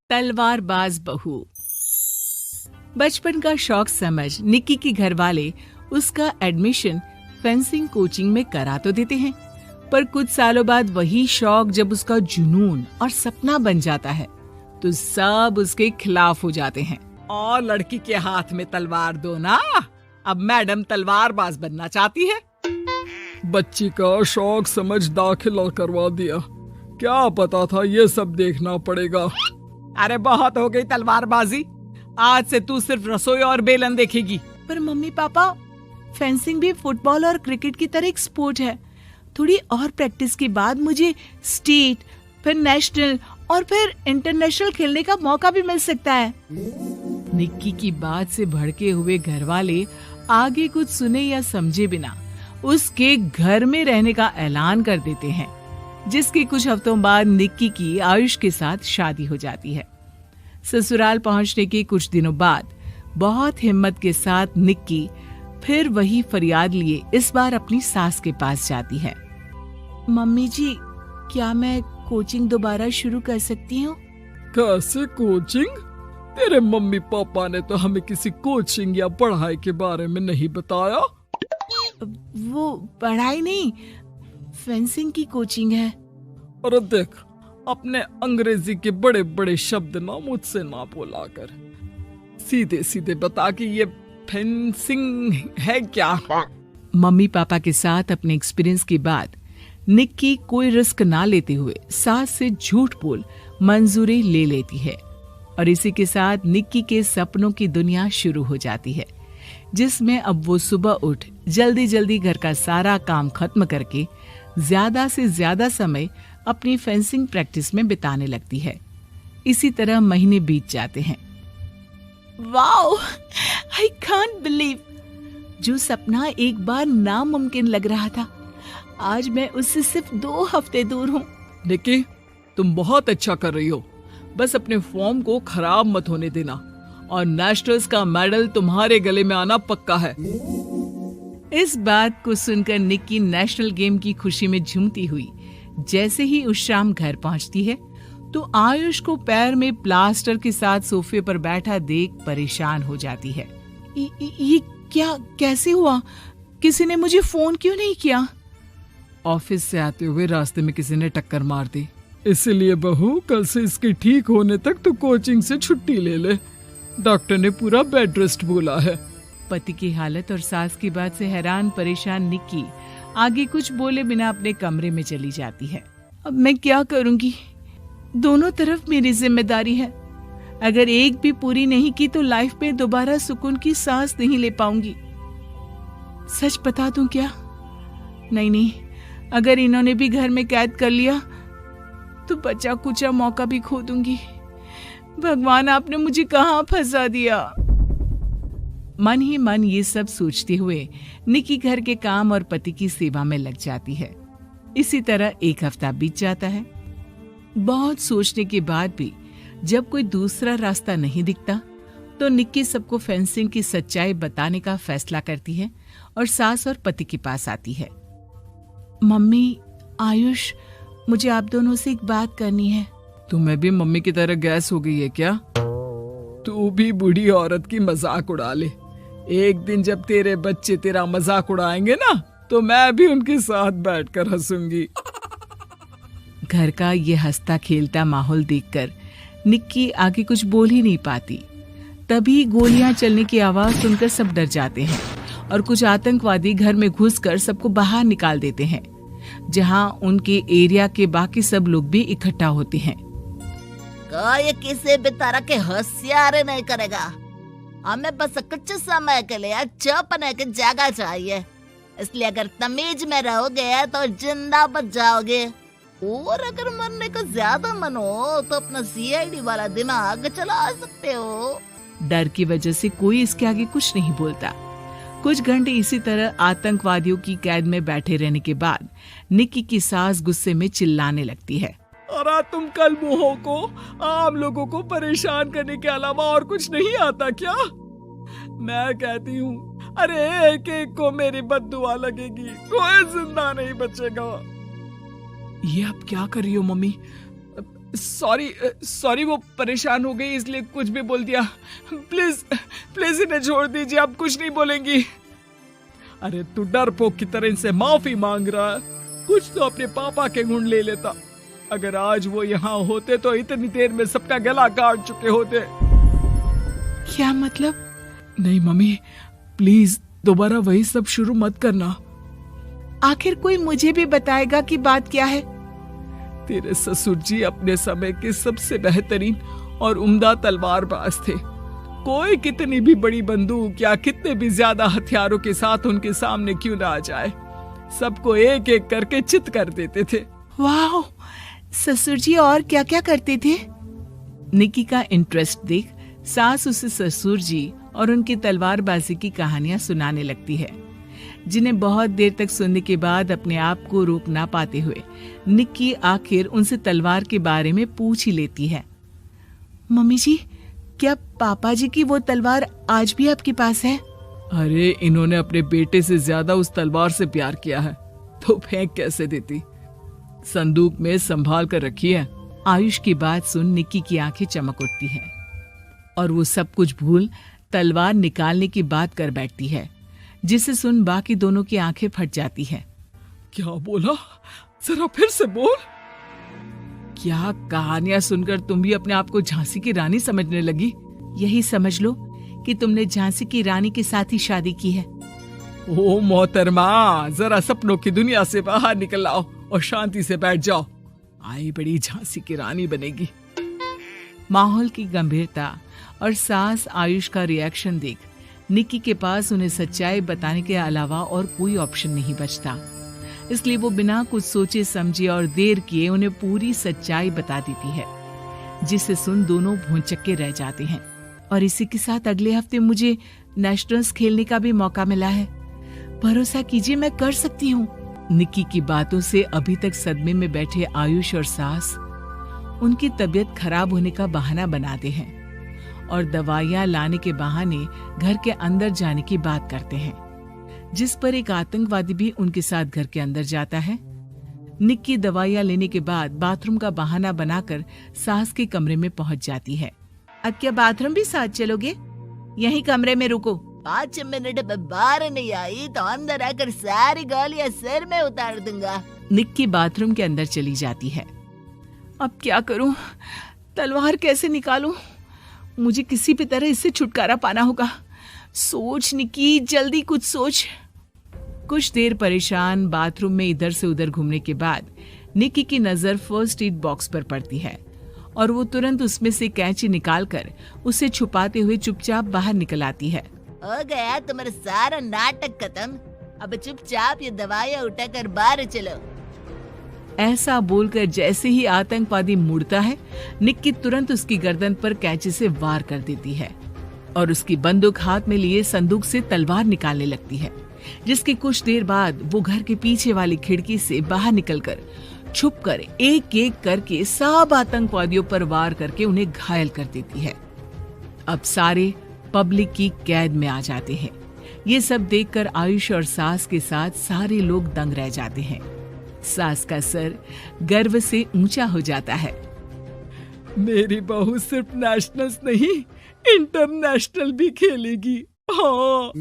तलवारबाज बहू। बचपन का शौक समझ निक्की के घर वाले उसका एडमिशन फेंसिंग कोचिंग में करा तो देते हैं, पर कुछ सालों बाद वही शौक जब उसका जुनून और सपना बन जाता है तो सब उसके खिलाफ हो जाते हैं। और लड़की के हाथ में तलवार दो ना, अब मैडम तलवारबाज बनना चाहती है। बच्ची का शौक समझ दाखिला करवा दिया, क्या पता था ये सब देखना पड़ेगा। अरे बहुत हो गई तलवारबाजी, आज से तू सिर्फ रसोई और बेलन देखेगी। पर मम्मी पापा, फेंसिंग भी फुटबॉल और क्रिकेट की तरह एक स्पोर्ट है। थोड़ी और प्रैक्टिस के बाद मुझे स्टेट, फिर नेशनल और फिर इंटरनेशनल खेलने का मौका भी मिल सकता है। निक्की की बात से भड़के हुए घर वाले आगे कुछ सुने या समझे बिना उसके घर में रहने का ऐलान कर देते हैं, जिसके कुछ हफ्तों बाद निक्की की आयुष के साथ शादी हो जाती है। ससुराल पहुंचने के कुछ दिनों बाद बहुत हिम्मत के साथ निक्की फिर वही फरियाद लिए इस बार अपनी सास के पास जाती है। मम्मी जी, क्या मैं कोचिंग दोबारा शुरू कर सकती हूँ? कैसे कोचिंग? तेरे मम्मी पापा ने तो हमें किसी कोचिंग या पढ़ाई के बारे में नहीं बताया। वो पढ़ाई नहीं, फेंसिंग की कोचिंग है। अरे देख, अपने अंग्रेजी के बड़े बड़े शब्द ना मुझसे ना बोला कर, सीधे सीधे बता कि ये फेंसिंग है क्या। मम्मी पापा के साथ अपने एक्सपीरियंस के बाद निक्की कोई रिस्क ना लेते हुए सास से झूठ बोल मंजूरी ले लेती है, और इसी के साथ निक्की के सपनों की दुनिया शुरू हो जाती है, जिसमें अब वो सुबह उठ जल्दी जल्दी घर का सारा काम खत्म करके ज्यादा से ज्यादा समय अपनी फेंसिंग प्रैक्टिस में बिताने लगती है। इसी तरह महीने बीत जाते हैं। वाओ, आई कांट बिलीव, जो सपना एक बार नामुमकिन लग रहा था, आज मैं उससे सिर्फ 2 हफ्ते दूर हूँ। निक्की, तुम बहुत अच्छा कर रही हो, बस अपने फॉर्म को खराब मत होने देना, और नेशनल्स का मेडल तुम्हारे गले में आना पक्का है। इस बात को सुनकर निक्की नेशनल गेम की खुशी में झूमती हुई जैसे ही उस शाम घर पहुंचती है तो आयुष को पैर में प्लास्टर के साथ सोफे पर बैठा देख परेशान हो जाती है। ये क्या, कैसे हुआ? किसी ने मुझे फोन क्यों नहीं किया? ऑफिस से आते हुए रास्ते में किसी ने टक्कर मार दी, इसलिए बहू कल से इसके ठीक होने तक तो कोचिंग से छुट्टी ले ले, डॉक्टर ने पूरा बेड रेस्ट बोला है। पति की हालत और सास की बात से हैरान परेशान निक्की आगे कुछ बोले बिना अपने कमरे में चली जाती है। अब मैं क्या करूंगी? दोनों तरफ मेरी जिम्मेदारी है। अगर एक भी पूरी नहीं की तो लाइफ में दोबारा सुकून की सांस नहीं ले पाऊंगी। सच बता दूं क्या? नहीं, अगर इन्होंने भी घर में कैद कर लिया तो बचा कुचा मौका भी खो दूंगी। भगवान, आपने मुझे कहां फंसा दिया? मन ही मन ये सब सोचते हुए निक्की घर के काम और पति की सेवा में लग जाती है। इसी तरह 1 हफ्ता बीत जाता है। बहुत सोचने के बाद भी जब कोई दूसरा रास्ता नहीं दिखता तो निक्की सबको फेंसिंग की सच्चाई बताने का फैसला करती है और सास और पति के पास आती है। मम्मी, आयुष, मुझे आप दोनों से एक बात करनी है। तुम्हें भी मम्मी की तरह गैस हो गई है क्या? तू भी बूढ़ी औरत की मजाक उड़ा ले। एक दिन जब तेरे बच्चे तेरा मजाक उड़ाएंगे ना, तो मैं भी उनके साथ बैठकर हंसूंगी। घर का ये हंसता खेलता माहौल देखकर निक्की आगे कुछ बोल ही नहीं पाती। तभी गोलियां चलने की आवाज सुनकर सब डर जाते हैं और कुछ आतंकवादी घर में घुसकर सबको बाहर निकाल देते हैं, जहां उनके एरिया के बाकी सब लोग भी इकट्ठा होते हैं। ये किसी भी तरह के होशियारी नहीं करेगा। हमें बस कुछ समय के लिए चौपने की जगह चाहिए, इसलिए अगर तमीज में रहोगे तो जिंदा बच जाओगे, और अगर मरने का ज्यादा मन हो तो अपना CID वाला दिमाग चला सकते हो। डर की वजह से कोई इसके आगे कुछ नहीं बोलता। कुछ घंटे इसी तरह आतंकवादियों की कैद में बैठे रहने के बाद निक्की की सास गुस्से में चिल्लाने लगती है। अरे तुम कल मुंहों को आम लोगों को परेशान करने के अलावा और कुछ नहीं आता क्या? मैं कहती हूँ, अरे एक एक को मेरी बद्दुआ लगेगी, कोई जिंदा नहीं बचेगा। ये अब क्या कर रही हो मम्मी? सॉरी वो परेशान हो गई इसलिए कुछ भी बोल दिया। प्लीज प्लीज इन्हें छोड़ दीजिए, आप कुछ नहीं बोलेंगी। अरे तू डरपोक की तरह इनसे माफी मांग रहा है, कुछ तो अपने पापा के गुण ले लेता। अगर आज वो यहाँ होते तो इतनी देर में सबका गला काट चुके होते। क्या मतलब? नहीं मम्मी, प्लीज दोबारा वही सब शुरू मत करना। आखिर कोई मुझे भी बताएगा कि बात क्या है? तेरे ससुर जी अपने समय के सबसे बेहतरीन और उम्दा तलवारबाज थे। कोई कितनी भी बड़ी बंदूक या कितने भी ज्यादा हथियारों के साथ उनके सामने क्यों ना आ जाए, सबको एक एक करके चित कर देते थे। वाह, ससुर जी और क्या क्या करते थे? निक्की का इंटरेस्ट देख सास उसे ससुर जी और उनकी तलवारबाजी की कहानियां सुनाने लगती है, जिन्हें बहुत देर तक सुनने के बाद अपने आप को रोक ना पाते हुए निक्की आखिर उनसे तलवार के बारे में पूछ ही लेती है। मम्मी जी, क्या पापा जी की वो तलवार आज भी आपके पास है? अरे इन्होंने अपने बेटे से ज्यादा उस तलवार से प्यार किया है तो फेंक कैसे देती, संदूक में संभाल कर रखी है। आयुष की बात सुन निक्की की आंखें चमक उठती हैं और वो सब कुछ भूल तलवार निकालने की बात कर बैठती है, जिसे सुन बाकी दोनों की आंखें फट जाती हैं। क्या बोला? जरा फिर से बोल। क्या कहानियां सुनकर तुम भी अपने आप को झांसी की रानी समझने लगी? यही समझ लो कि तुमने झांसी की रानी के साथ ही शादी की है। ओ मोहतरमा, जरा सपनों की दुनिया से बाहर निकल आओ और शांति से बैठ जाओ। आई बड़ी झांसी की रानी बनेगी। माहौल की गंभीरता और सास आयुष का रिएक्शन देख निक्की के पास उन्हें सच्चाई बताने के अलावा और कोई ऑप्शन नहीं बचता, इसलिए वो बिना कुछ सोचे समझे और देर किए उन्हें पूरी सच्चाई बता देती है, जिसे सुन दोनों भौंचक्के रह जाते हैं। और इसी के साथ अगले हफ्ते मुझे नेशनल्स खेलने का भी मौका मिला है। भरोसा कीजिए, मैं कर सकती हूँ। निक्की की बातों से अभी तक सदमे में बैठे आयुष और सास उनकी तबीयत खराब होने का बहाना बनाते हैं और दवाइयां लाने के बहाने घर के अंदर जाने की बात करते हैं, जिस पर एक आतंकवादी भी उनके साथ घर के अंदर जाता है। निक्की दवाइयां लेने के बाद बाथरूम का बहाना बनाकर सास के कमरे में पहुंच जाती है। अब क्या बाथरूम भी साथ चलोगे? यहीं कमरे में रुको। 5 मिनट में बाहर नहीं आई तो अंदर आकर सारी गालियां सिर में उतार दूंगा। निक्की बाथरूम के अंदर चली जाती है। अब क्या करूं? तलवार कैसे निकालूं? मुझे किसी भी तरह इससे छुटकारा पाना होगा। सोच निक्की, जल्दी कुछ सोच। कुछ देर परेशान बाथरूम में इधर से उधर घूमने के बाद निक्की की नजर फर्स्ट एड बॉक्स पर पड़ती है और वो तुरंत उसमें से कैंची निकालकर उसे छुपाते हुए चुपचाप बाहर निकल आती है। हो गया तुम्हारा सारा नाटक खत्म, अब चुपचाप ये दवाइयां उठाकर बाहर चलो। ऐसा बोलकर जैसे ही आतंकवादी मुड़ता है, निक्की तुरंत उसकी गर्दन पर कैंची से वार कर देती है और उसकी बंदूक हाथ में लिए संदूक से तलवार निकालने लगती है, जिसके कुछ देर बाद वो घर के पीछे वाली खिड़की से बाहर निकलकर छुपकर एक एक करके सब आतंकवादियों पर वार करके उन्हें घायल कर देती है। अब सारे पब्लिक की कैद में आ जाते हैं। ये सब देखकर आयुष और सास के साथ सारे लोग दंग रह जाते हैं। सास का सर गर्व से ऊंचा हो जाता है। मेरी बहू सिर्फ नेशनल्स नहीं, इंटरनेशनल भी खेलेगी। हाँ।